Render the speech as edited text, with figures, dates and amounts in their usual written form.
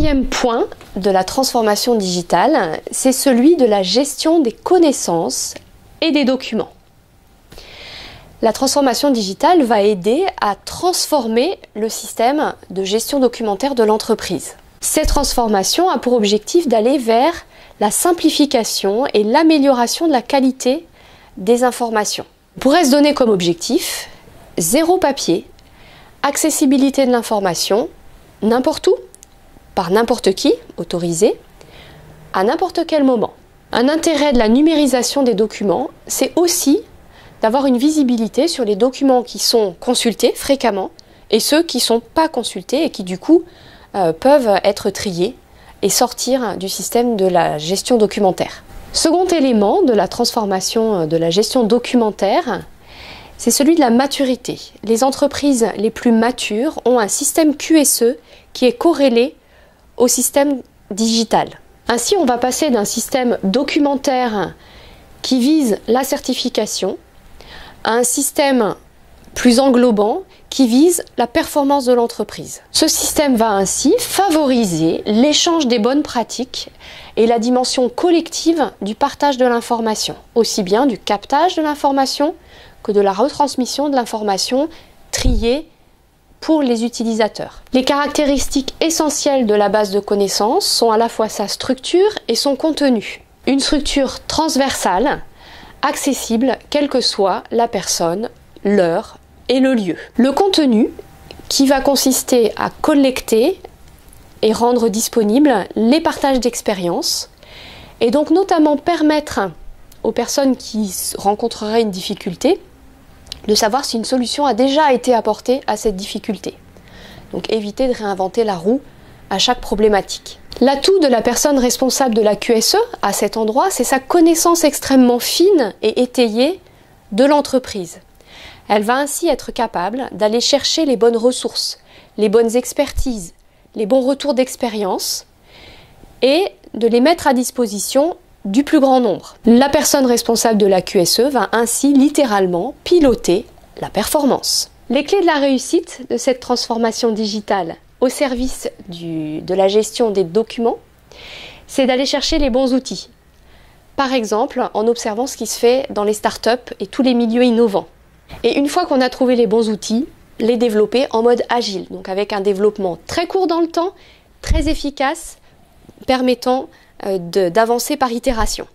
quatrième point de la transformation digitale, c'est celui de la gestion des connaissances et des documents. La transformation digitale va aider à transformer le système de gestion documentaire de l'entreprise. Cette transformation a pour objectif d'aller vers la simplification et l'amélioration de la qualité des informations. On pourrait se donner comme objectif zéro papier, accessibilité de l'information, n'importe où, par n'importe qui, autorisé, à n'importe quel moment. Un intérêt de la numérisation des documents, c'est aussi d'avoir une visibilité sur les documents qui sont consultés fréquemment et ceux qui ne sont pas consultés et qui du coup peuvent être triés et sortir du système de la gestion documentaire. Second élément de la transformation de la gestion documentaire, c'est celui de la maturité. Les entreprises les plus matures ont un système QSE qui est corrélé au système digital. Ainsi, on va passer d'un système documentaire qui vise la certification à un système plus englobant qui vise la performance de l'entreprise. Ce système va ainsi favoriser l'échange des bonnes pratiques et la dimension collective du partage de l'information, aussi bien du captage de l'information que de la retransmission de l'information triée pour les utilisateurs. Les caractéristiques essentielles de la base de connaissances sont à la fois sa structure et son contenu. Une structure transversale, accessible quelle que soit la personne, l'heure et le lieu. Le contenu qui va consister à collecter et rendre disponibles les partages d'expériences et donc notamment permettre aux personnes qui rencontreraient une difficulté de savoir si une solution a déjà été apportée à cette difficulté. Donc éviter de réinventer la roue à chaque problématique. L'atout de la personne responsable de la QSE à cet endroit, c'est sa connaissance extrêmement fine et étayée de l'entreprise. Elle va ainsi être capable d'aller chercher les bonnes ressources, les bonnes expertises, les bons retours d'expérience et de les mettre à disposition du plus grand nombre. La personne responsable de la QSE va ainsi littéralement piloter la performance. Les clés de la réussite de cette transformation digitale au service de la gestion des documents, c'est d'aller chercher les bons outils. Par exemple, en observant ce qui se fait dans les startups et tous les milieux innovants. Et une fois qu'on a trouvé les bons outils, les développer en mode agile, donc avec un développement très court dans le temps, très efficace, permettant d'avancer par itération.